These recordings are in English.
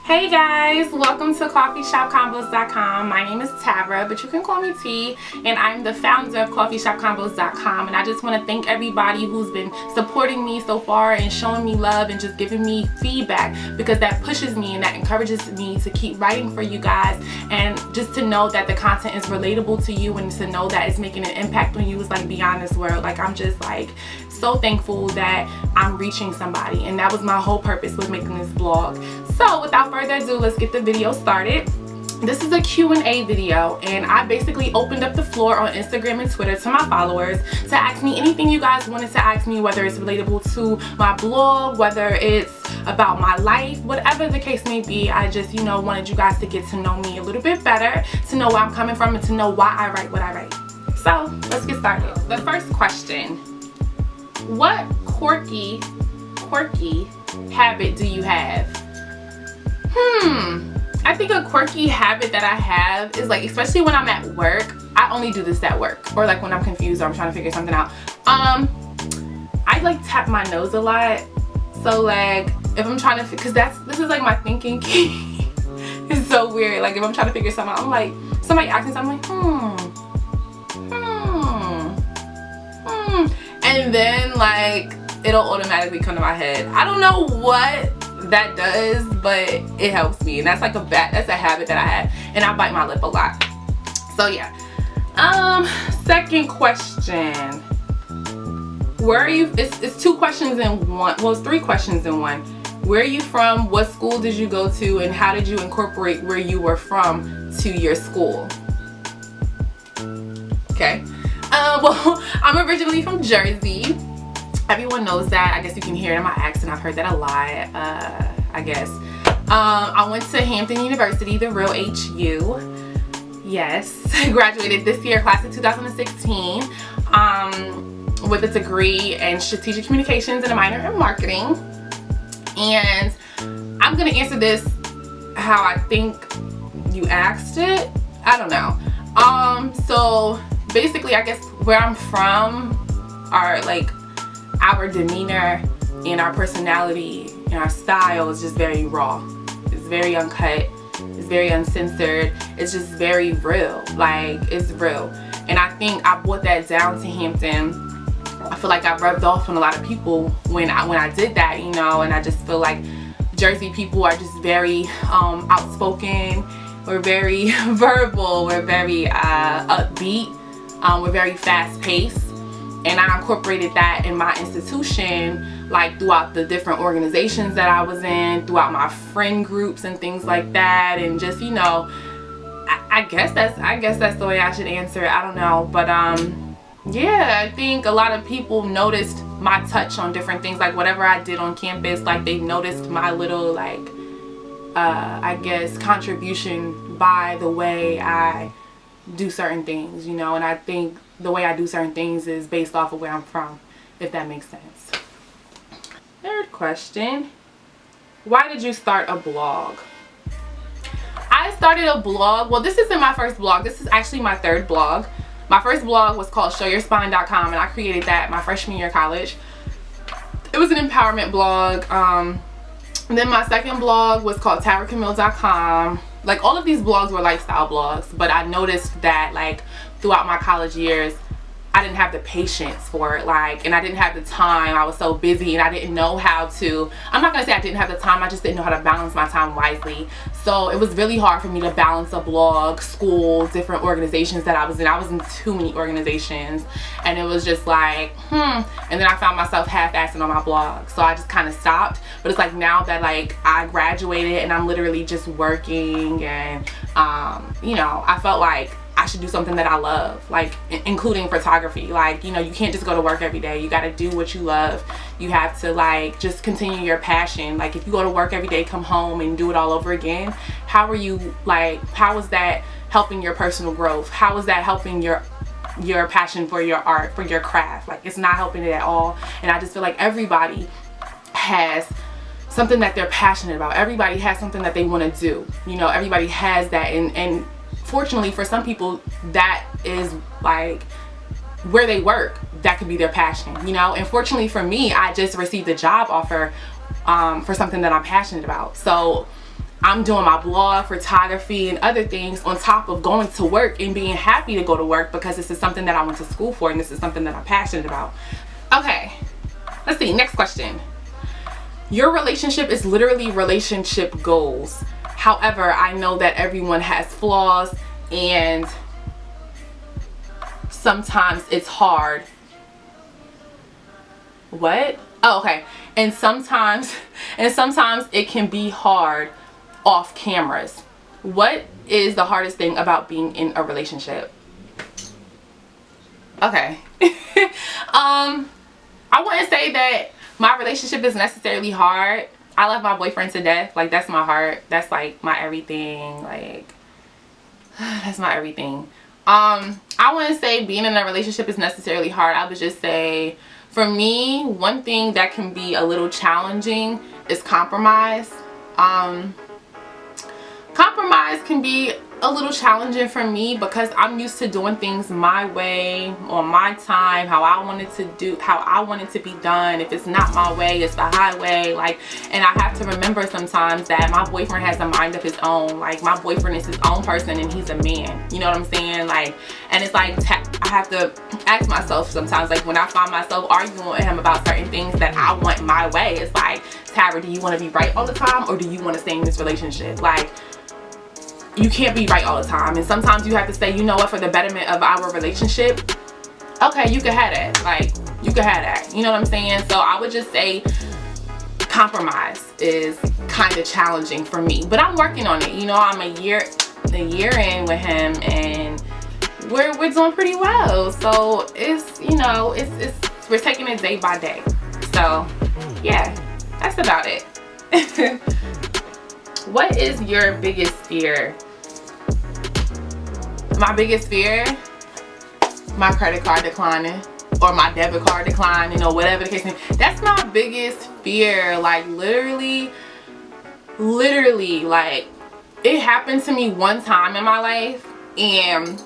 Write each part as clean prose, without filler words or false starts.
Hey guys, welcome to coffeeshopcombos.com. My name is Tara, but you can call me T, and I'm the founder of coffeeshopcombos.com. And I just want to thank everybody who's been supporting me so far and showing me love and just giving me feedback, because that pushes me and that encourages me to keep writing for you guys, and just to know that the content is relatable to you and to know that it's making an impact on you is like beyond this world. Like, I'm just like so thankful that I'm reaching somebody, and that was my whole purpose with making this blog. So without further ado, let's get the video started. This is a Q&A video, and I basically opened up the floor on Instagram and Twitter to my followers to ask me anything you guys wanted to ask me, whether it's relatable to my blog, whether it's about my life, whatever the case may be. I just, wanted you guys to get to know me a little bit better, to know where I'm coming from, and to know why I write what I write. So let's get started. The first question: what quirky habit do you have? I think a quirky habit that I have is, like, especially when I'm at work, I only do this at work, or like when I'm confused or I'm trying to figure something out. I like tap my nose a lot. So like if I'm trying to, because this is like my thinking key. It's so weird. Like if I'm trying to figure something out, I'm like, somebody asks me something, I'm like, and then like it'll automatically come to my head. I don't know what that does, but it helps me, and that's like that's a habit that I have, and I bite my lip a lot. So yeah. Second question: where are you? It's two questions in one. Well, it's three questions in one. Where are you from? What school did you go to? And how did you incorporate where you were from to your school? Okay. Well, I'm originally from Jersey. Everyone knows that. I guess you can hear it in my accent. I've heard that a lot, I guess. I went to Hampton University, the real HU. Yes. I graduated this year, class of 2016, with a degree in strategic communications and a minor in marketing. And I'm going to answer this how I think you asked it. I don't know. So basically, I guess where I'm from are like our demeanor and our personality and our style is just very raw. It's very uncut. It's very uncensored. It's just very real. Like, it's real. And I think I brought that down to Hampton. I feel like I rubbed off on a lot of people when I did that, and I just feel like Jersey people are just very outspoken. We're very verbal. We're very upbeat. We're very fast-paced. And I incorporated that in my institution, like throughout the different organizations that I was in, throughout my friend groups and things like that. And just, I guess that's the way I should answer it. I don't know. But yeah, I think a lot of people noticed my touch on different things, like whatever I did on campus. Like, they noticed my little, like, I guess, contribution by the way I do certain things, and I think the way I do certain things is based off of where I'm from, if that makes sense. Third question: why did you start a blog? I started a blog, well, this isn't my first blog, this is actually my third blog. My first blog was called joyride.com, and I created that my freshman year of college. It was an empowerment blog. Then my second blog was called TaraCamille.com. Like, all of these blogs were lifestyle blogs, but I noticed that, like, throughout my college years, I didn't have the patience for it, like, and I didn't have the time. I was so busy, and I didn't know how to, I'm not gonna say I didn't have the time, I just didn't know how to balance my time wisely. So it was really hard for me to balance a blog, school, different organizations that I was in. I was in too many organizations, and it was just like, and then I found myself half-assing on my blog, so I just kind of stopped. But it's like, now that, like, I graduated and I'm literally just working, and I felt like I should do something that I love, like including photography. Like, you can't just go to work every day. You got to do what you love. You have to, like, just continue your passion. Like, if you go to work every day, come home and do it all over again, how are you, like, how is that helping your personal growth? How is that helping your passion for your art, for your craft? Like, it's not helping it at all. And I just feel like everybody has something that they're passionate about. Everybody has something that they want to do. Everybody has that, and fortunately for some people, that is like where they work. That could be their passion, and fortunately for me, I just received a job offer for something that I'm passionate about. So I'm doing my blog, photography, and other things on top of going to work and being happy to go to work because this is something that I went to school for and this is something that I'm passionate about. Okay, let's see, next question. Your relationship is literally relationship goals. However, I know that everyone has flaws and sometimes it's hard. What? Oh, okay. And sometimes it can be hard off cameras. What is the hardest thing about being in a relationship? Okay. I wouldn't say that my relationship is necessarily hard. I love my boyfriend to death. Like, that's my heart. That's like my everything. Like, that's my everything. I wouldn't say being in a relationship is necessarily hard. I would just say, for me, one thing that can be a little challenging is compromise. Compromise can be a little challenging for me because I'm used to doing things my way, on my time, how I want it to be done. If it's not my way, it's the highway. Like, and I have to remember sometimes that my boyfriend has a mind of his own. Like, my boyfriend is his own person and he's a man. You know what I'm saying? Like, and it's like I have to ask myself sometimes, like, when I find myself arguing with him about certain things that I want my way, it's like, Tara, do you want to be right all the time or do you want to stay in this relationship? Like, you can't be right all the time, and sometimes you have to say, you know what, for the betterment of our relationship, okay, you can have that. Like, you can have that. You know what I'm saying? So I would just say compromise is kind of challenging for me, but I'm working on it. You know, I'm a year in with him, and we're doing pretty well. So it's, you know, we're taking it day by day. So yeah, that's about it. What is your biggest fear? My biggest fear? My credit card declining or my debit card declining or whatever the case may be. That's my biggest fear. Like, literally, like, it happened to me one time in my life, and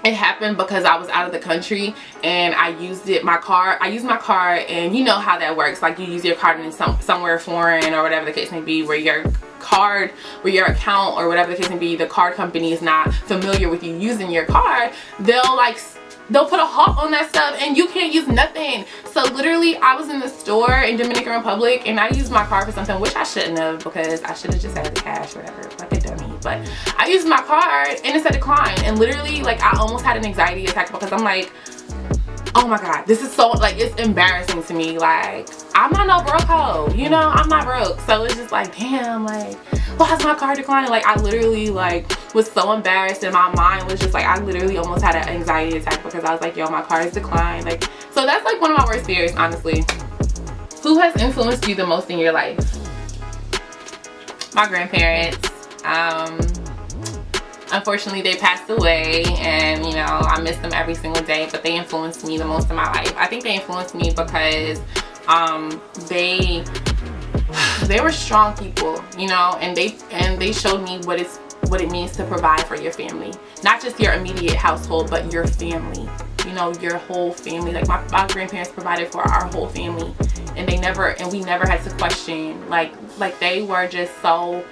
it happened because I was out of the country and I used my card, and you know how that works. Like, you use your card in somewhere foreign or whatever the case may be, where your account or whatever the case may be, the card company is not familiar with you using your card. They'll put a halt on that stuff and you can't use nothing. So literally, I was in the store in Dominican Republic and I used my card for something, which I shouldn't have, because I should have just had the cash or whatever, like a dummy. But I used my card and it said decline, and literally, like, I almost had an anxiety attack because I'm like, oh my god, this is so, like, it's embarrassing to me. Like, I'm not no broke hoe, you know, I'm not broke. So it's just like, damn, like, why is my card declining? Like, I literally, like, was so embarrassed, and my mind was just like, I literally almost had an anxiety attack because I was like, yo, my card is declined. Like, so that's like one of my worst fears, honestly. Who has influenced you the most in your life? My grandparents. Unfortunately, they passed away, and, you know, I miss them every single day, but they influenced me the most in my life. I think they influenced me because they were strong people, you know, and they showed me what it means to provide for your family. Not just your immediate household, but your family, you know, your whole family. Like, my grandparents provided for our whole family, and we never had to question. Like they were just so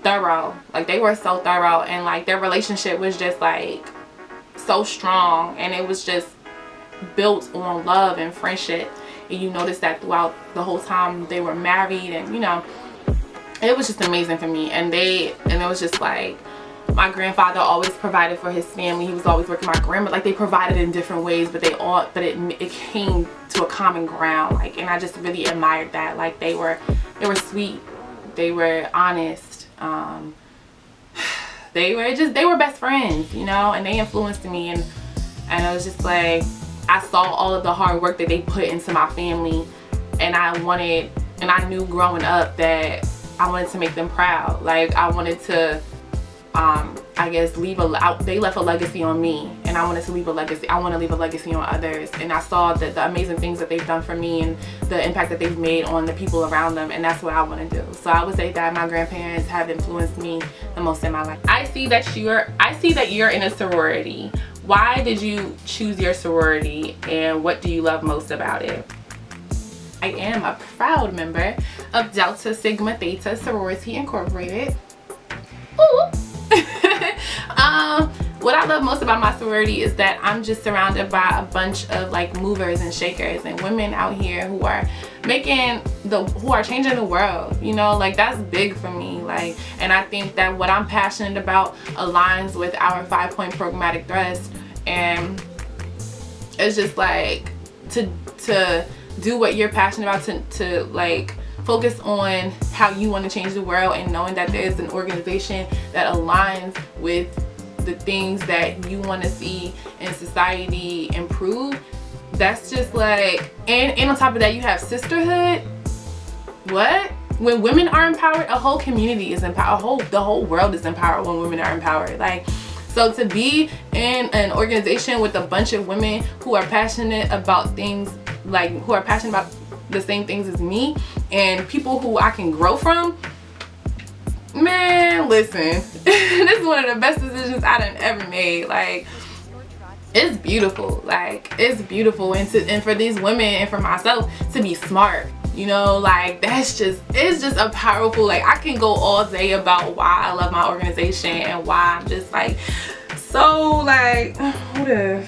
thorough. Like, they were so thorough, and like their relationship was just like so strong, and it was just built on love and friendship. And you notice that throughout the whole time they were married, and, you know, it was just amazing for me. And it was just like, my grandfather always provided for his family. He was always working. My grandma, like, they provided in different ways, but it came to a common ground. Like, and I just really admired that. Like, they were sweet, they were honest, they were best friends, you know, and they influenced me. And I was just like, I saw all of the hard work that they put into my family, and I knew growing up that I wanted to make them proud. Like, I wanted to, I guess, they left a legacy on me, and I wanted to leave a legacy. I want to leave a legacy on others, and I saw the amazing things that they've done for me and the impact that they've made on the people around them, and that's what I want to do. So I would say that my grandparents have influenced me the most in my life. I see that you're in a sorority. Why did you choose your sorority, and what do you love most about it? I am a proud member of Delta Sigma Theta Sorority Incorporated. Ooh. What I love most about my sorority is that I'm just surrounded by a bunch of like movers and shakers and women out here who are changing the world, you know, like that's big for me. Like, and I think that what I'm passionate about aligns with our 5-point programmatic thrust, and it's just like to do what you're passionate about, to like focus on how you want to change the world, and knowing that there's an organization that aligns with the things that you want to see in society improve. That's just like, and on top of that, you have sisterhood. What? When women are empowered, a whole community is empowered. The whole world is empowered when women are empowered. Like, so to be in an organization with a bunch of women who are passionate about things, like who are passionate about the same things as me, and people who I can grow from, man, listen, this is one of the best decisions I done ever made. Like, it's beautiful. Like, it's beautiful. And for these women and for myself to be smart, you know, like it's just a powerful, like I can go all day about why I love my organization and why I'm just like so like and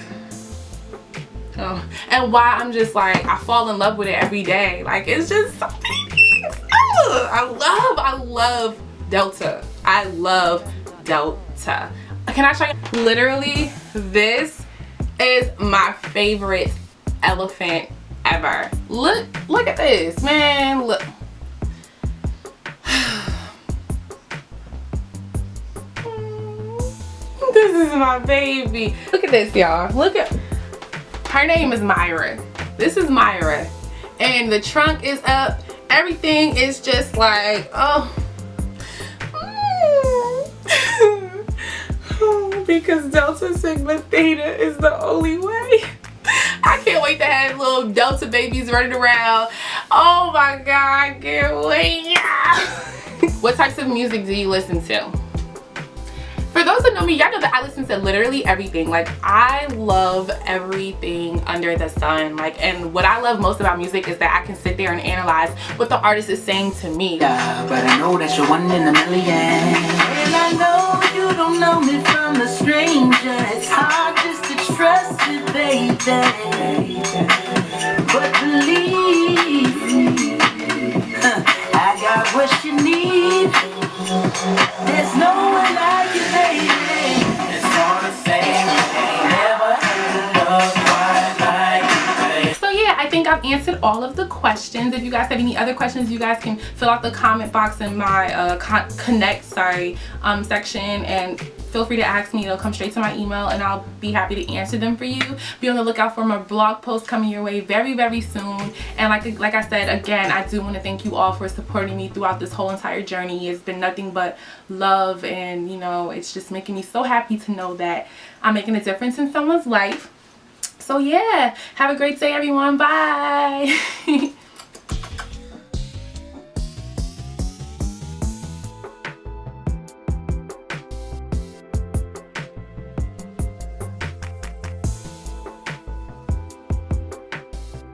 why I'm just like I fall in love with it every day. Like, it's just something. I love Delta. I love Delta. Can I show you? Literally, this is my favorite elephant ever. Look at this, man. Look. This is my baby. Look at this, y'all. Look at her. Name is Myra. This is Myra, and the trunk is up. Everything is just like, oh. Because Delta Sigma Theta is the only way. I can't wait to have little Delta babies running around. Oh my god, I can't wait. What types of music do you listen to? For those that know me, y'all know that I listen to literally everything. Like, I love everything under the sun. Like, and what I love most about music is that I can sit there and analyze what the artist is saying to me. Yeah, but I know that you're one in a million. And I know you don't know me from a stranger. It's hard just to trust you, baby. But believe me, I got what you need. There's no one like you, baby. It's all the same. Never had love quite like you. So yeah, I think I've answered all of the questions. If you guys have any other questions, you guys can fill out the comment box in my connect section, and feel free to ask me. It'll come straight to my email, and I'll be happy to answer them for you. Be on the lookout for my blog post coming your way very, very soon. And like I said, again, I do want to thank you all for supporting me throughout this whole entire journey. It's been nothing but love, and you know, it's just making me so happy to know that I'm making a difference in someone's life. So yeah, have a great day, everyone. Bye.